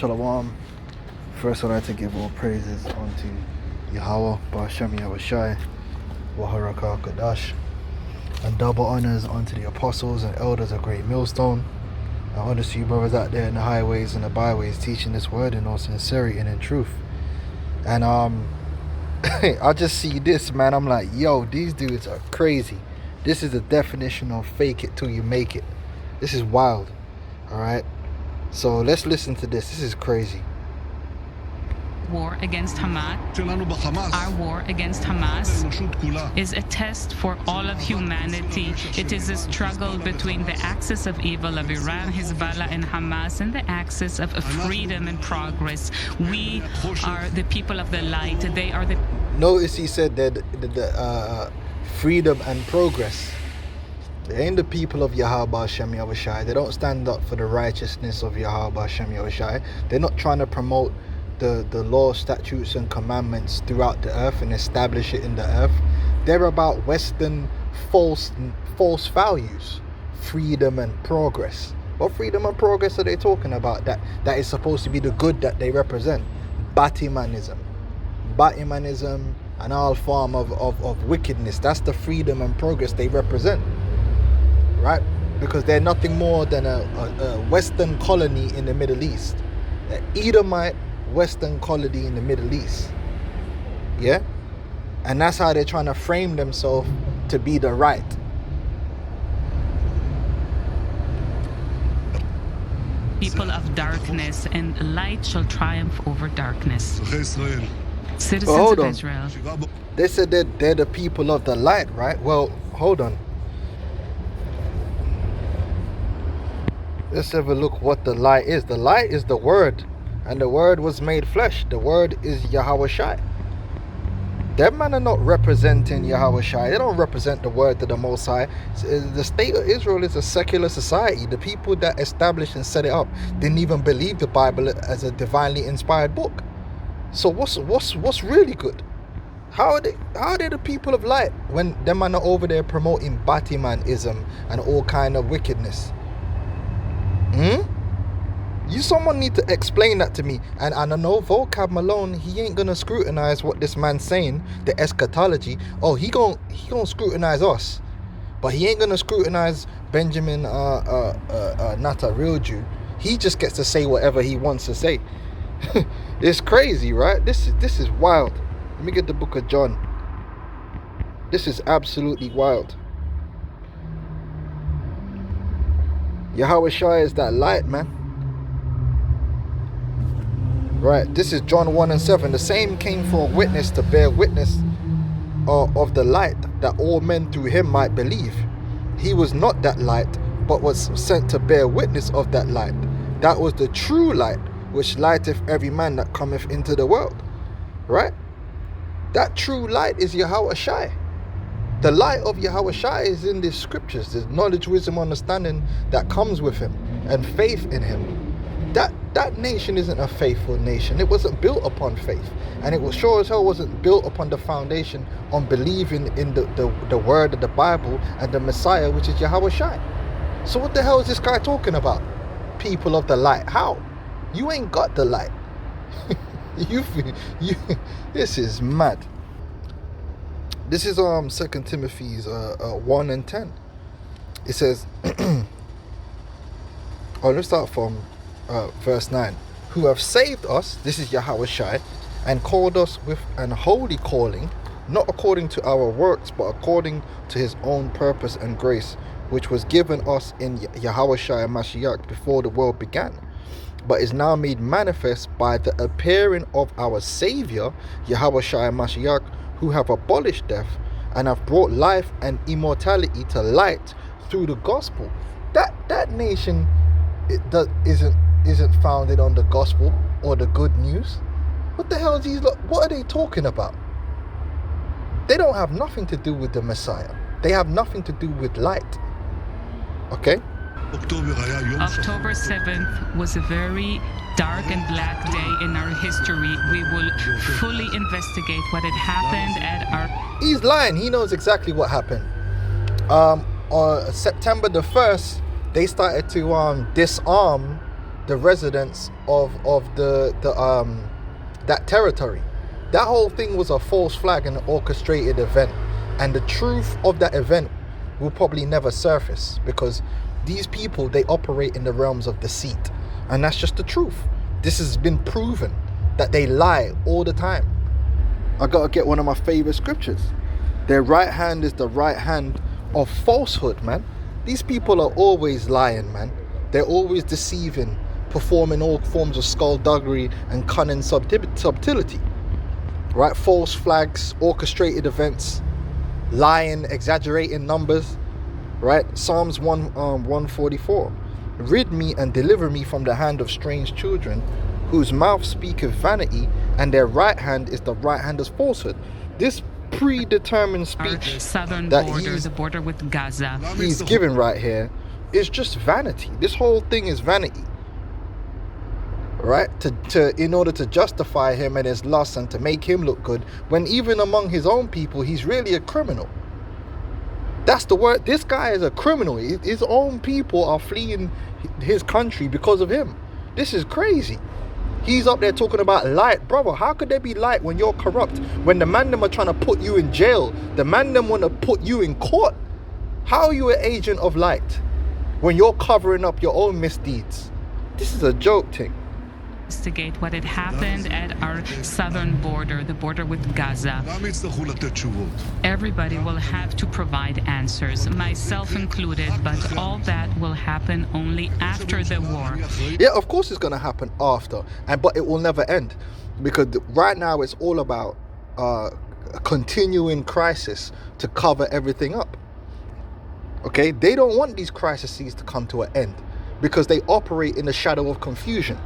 Shalom. First, I'd like to give all praises unto Yahweh, Ba'ashem Yahushai, Waharaka Kadash, and double honors unto the apostles and elders of Great Millstone. And honors to you brothers out there in the highways and the byways teaching this word in all sincerity and in truth. And I just see this, man. I'm like, yo, these dudes are crazy. This is the definition of fake it till you make it. This is wild. Alright? So let's listen to this. This is crazy. War against Hamas, our war against Hamas is a test for all of humanity. It is a struggle between the axis of evil of Iran, Hezbollah, and Hamas, and the axis of freedom and progress. We are the people of the light. They are the... Notice he said that the freedom and progress. They ain't the people of Yahweh Hashem Yahushai. They don't stand up for the righteousness of Yahweh Hashem Yahushai. They're not trying to promote the law, statutes, and commandments throughout the earth and establish it in the earth. They're about Western false values, freedom and progress. What freedom and progress are they talking about? That is supposed to be the good that they represent. Batimanism and all form of wickedness. That's the freedom and progress they represent, right? Because they're nothing more than a Western colony in the Middle East, an Edomite Western colony in the Middle East. Yeah? And that's how they're trying to frame themselves to be the right. people of darkness, and light shall triumph over darkness. Citizens of Israel. They said that they're the people of the light, right? Well, hold on. Let's have a look what the light is. The light is the word, and the word was made flesh. The word is Yahweh Shai. Them men are not representing Yahweh Shai. They don't represent the word of the Most High. The state of Israel is a secular society. The people that established and set it up didn't even believe the Bible as a divinely inspired book. So what's really good? How are they the people of light when them men are over there promoting Batimanism and all kind of wickedness? Someone need to explain that to me. And I know Vocab Malone, he ain't gonna scrutinize what this man's saying, the eschatology. Oh, he gon' scrutinize us, but he ain't gonna scrutinize Benjamin not a real Jew. He just gets to say whatever he wants to say. It's crazy, right? This is wild. Let me get the book of John. This is absolutely wild. Yahweh Shai is that light, man. Right, this is John 1:7. The same came for a witness to bear witness of the light, that all men through him might believe. He was not that light, but was sent to bear witness of that light. That was the true light, which lighteth every man that cometh into the world. Right? That true light is Yahweh Shai. The light of Yahweh Shai is in the scriptures. There's knowledge, wisdom, understanding that comes with him, and faith in him. That nation isn't a faithful nation. It wasn't built upon faith, and it was sure as hell wasn't built upon the foundation on believing in the word of the Bible and the Messiah, which is Yahweh Shai. So what the hell is this guy talking about? People of the light. How? You ain't got the light. you this is mad. This is 2 Timothy's 1:10. It says let's start from verse 9. Who have saved us, this is Yahweh Shai, and called us with an holy calling, not according to our works, but according to his own purpose and grace, which was given us in Yahweh Shai Mashiach before the world began, but is now made manifest by the appearing of our Savior, Yahweh Shai Mashiach, who have abolished death and have brought life and immortality to light through the gospel. That nation isn't founded on the gospel or the good news. What the hell is these? What are they talking about? They don't have nothing to do with the Messiah. They have nothing to do with light. Okay? October 7th was a very dark and black day in our history. We will fully investigate what had happened at our... He's lying. He knows exactly what happened. On September the 1st, they started to disarm the residents of the that territory. That whole thing was a false flag and an orchestrated event, and the truth of that event will probably never surface, because these people, they operate in the realms of deceit, and that's just the truth. This has been proven that they lie all the time. I gotta get one of my favorite scriptures. Their right hand is the right hand of falsehood, man. These people are always lying, man. They're always deceiving, performing all forms of skullduggery and cunning subtlety. Right? False flags, orchestrated events, lying, exaggerating numbers. Right? Psalms 144. Rid me and deliver me from the hand of strange children, whose mouth speaketh vanity, and their right hand is the right hand of falsehood. This predetermined speech southern that border, the border with Gaza, he's giving right here is just vanity. This whole thing is vanity, right? To in order to justify him and his lust and to make him look good, when even among his own people he's really a criminal. That's the word. This guy is a criminal. His own people are fleeing his country because of him. This is crazy. He's up there talking about light. Brother, how could there be light when you're corrupt? When the man them are trying to put you in jail, the man them want to put you in court. How are you an agent of light when you're covering up your own misdeeds? This is a joke thing. Investigate what had happened at our southern border, the border with Gaza. Everybody will have to provide answers, myself included, but all that will happen only after the war. Yeah, of course it's going to happen after, but it will never end, because right now it's all about a continuing crisis to cover everything up. Okay, they don't want these crises to come to an end because they operate in the shadow of confusion.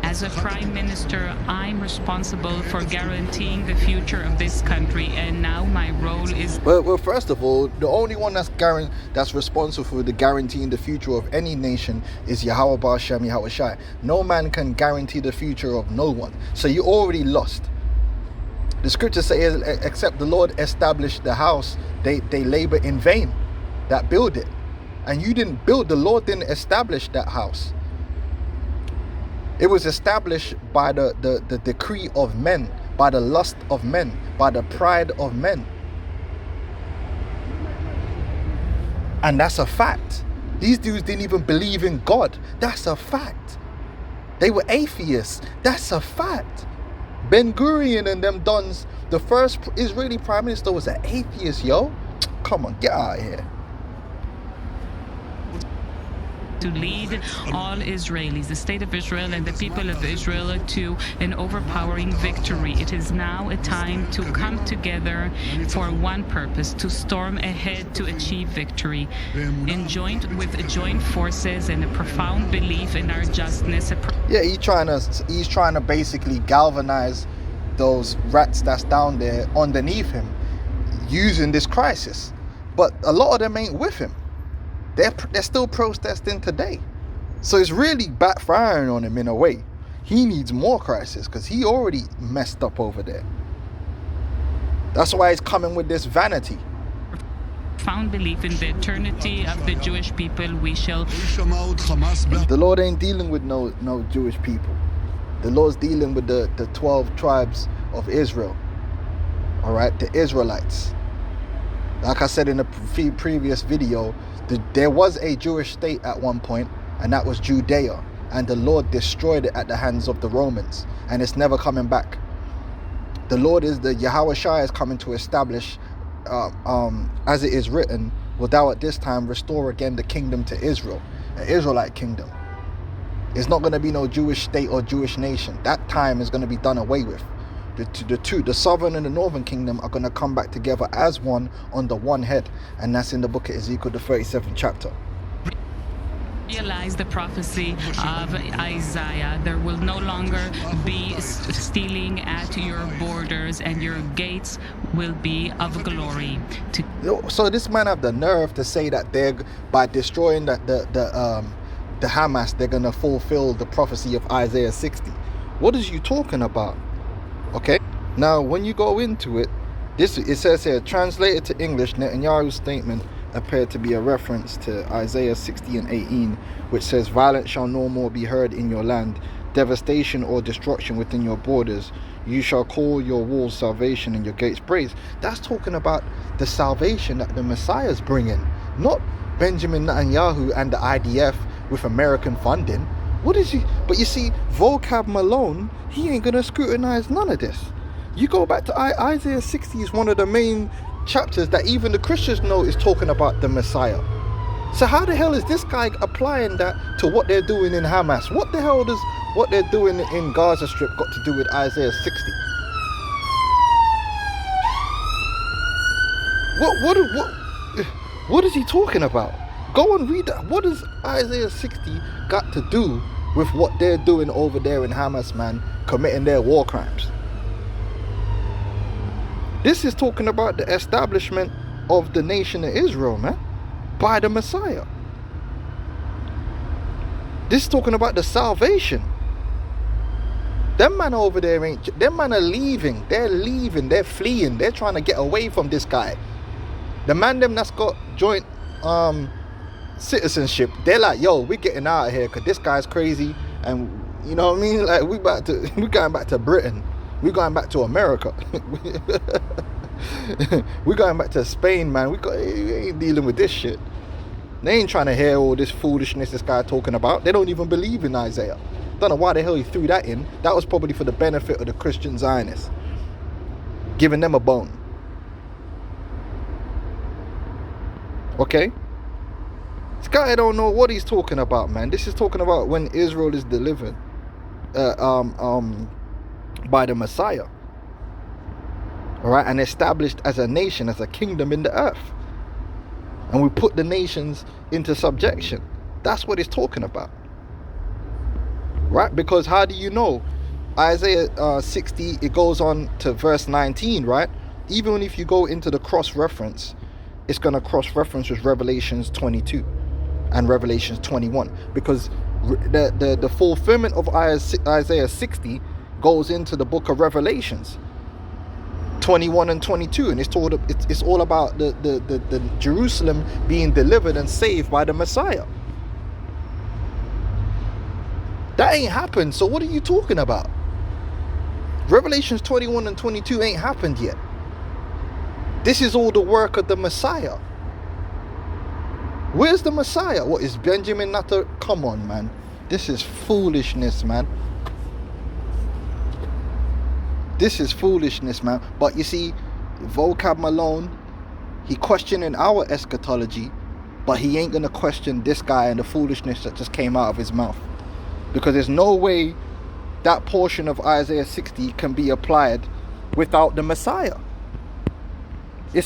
As a prime minister, I'm responsible for guaranteeing the future of this country, and now my role is... Well, first of all, the only one that's responsible for the guaranteeing the future of any nation is Yahweh Ba'ashem Yahweh Shai. No man can guarantee the future of no one. So you already lost. The scripture says, except the Lord established the house, they labor in vain that build it. And you didn't build, the Lord didn't establish that house. It was established by the decree of men, by the lust of men, by the pride of men. And that's a fact. These dudes didn't even believe in God. That's a fact. They were atheists. That's a fact. Ben Gurion and them dons, the first Israeli prime minister, was an atheist, yo. Come on, get out of here. To lead all Israelis, the state of Israel and the people of Israel, to an overpowering victory. It is now a time to come together for one purpose, to storm ahead to achieve victory. With joint forces and a profound belief in our justness. Yeah, he's trying to basically galvanize those rats that's down there underneath him using this crisis. But a lot of them ain't with him. They're still protesting today. So it's really backfiring on him in a way. He needs more crisis because he already messed up over there. That's why he's coming with this vanity. Profound belief in the eternity of the Jewish people, we shall... The Lord ain't dealing with no Jewish people. The Lord's dealing with the 12 tribes of Israel. All right, the Israelites. Like I said in the previous video, there was a Jewish state at one point, and that was Judea, and the Lord destroyed it at the hands of the Romans, and it's never coming back. The Lord is the Yahweh Shai is coming to establish, as it is written, will thou at this time restore again the kingdom to Israel, an Israelite kingdom. It's not going to be no Jewish state or Jewish nation. That time is going to be done away with. The southern and the northern kingdom are going to come back together as one under one head, and that's in the book of Ezekiel, the 37th chapter. Realize the prophecy of Isaiah. There will no longer be stealing at your borders, and your gates will be of glory. So this man have the nerve to say that they're, by destroying the Hamas, they're going to fulfill the prophecy of Isaiah 60. What is you talking about? Okay, now when you go into it, it says here, translated to English, Netanyahu's statement appeared to be a reference to Isaiah 60 and 18, which says, "Violence shall no more be heard in your land, devastation or destruction within your borders. You shall call your walls salvation and your gates praise." That's talking about the salvation that the Messiah's bringing, not Benjamin Netanyahu and the IDF with American funding. What is he? But you see, Vocab Malone, he ain't gonna scrutinize none of this. You go back to Isaiah 60 is one of the main chapters that even the Christians know is talking about the Messiah. So how the hell is this guy applying that to what they're doing in Hamas? What the hell does what they're doing in Gaza Strip got to do with Isaiah 60? What is he talking about? Go and read that. What does Isaiah 60 got to do with what they're doing over there in Hamas, man, committing their war crimes? This is talking about the establishment of the nation of Israel, man, by the Messiah. This is talking about the salvation. Them man over there them man are leaving. They're leaving. They're fleeing. They're trying to get away from this guy. The man them that's got joint citizenship, they're like, yo, we're getting out of here because this guy's crazy, and you know what I mean? Like we're going back to Britain. We're going back to America. We're going back to Spain, man. We ain't dealing with this shit. They ain't trying to hear all this foolishness this guy talking about. They don't even believe in Isaiah. Don't know why the hell he threw that in. That was probably for the benefit of the Christian Zionists, giving them a bone. Okay? This guy don't know what he's talking about, man. This is talking about when Israel is delivered by the Messiah. Alright, and established as a nation, as a kingdom in the earth. And we put the nations into subjection. That's what it's talking about. Right? Because how do you know? Isaiah 60, it goes on to verse 19, right? Even if you go into the cross-reference, it's going to cross-reference with Revelations 22 and Revelations 21. Because the fulfillment of Isaiah 60 goes into the book of Revelations 21 and 22, and it's all about the Jerusalem being delivered and saved by the Messiah. That ain't happened, so what are you talking about? Revelations 21 and 22 ain't happened yet. This is all the work of the Messiah. Where's the Messiah? What is Benjamin Netanyahu? Come on, man. This is foolishness, man. This is foolishness, man. But you see, Vocab Malone, he questioning our eschatology, but he ain't gonna question this guy and the foolishness that just came out of his mouth. Because there's no way that portion of Isaiah 60 can be applied without the Messiah. You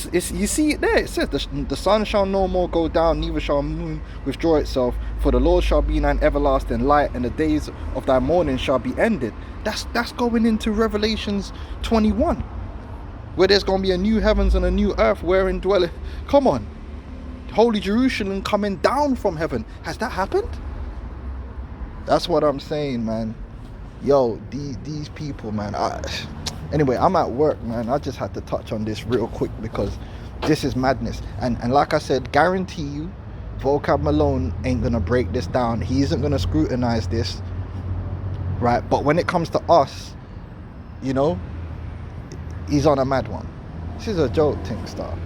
see it there. It says the sun shall no more go down, neither shall the moon withdraw itself, for the Lord shall be thine everlasting light, and the days of thy mourning shall be ended. That's going into Revelations 21, where there's going to be a new heavens and a new earth wherein dwelleth. Come on, Holy Jerusalem coming down from heaven. Has that happened? That's what I'm saying, man. Yo, these people, man. Anyway, I'm at work, man. I just had to touch on this real quick because this is madness. And like I said, guarantee you, Vocab Malone ain't gonna break this down. He isn't gonna scrutinize this, right? But when it comes to us, you know, he's on a mad one. This is a joke, Tinkstar.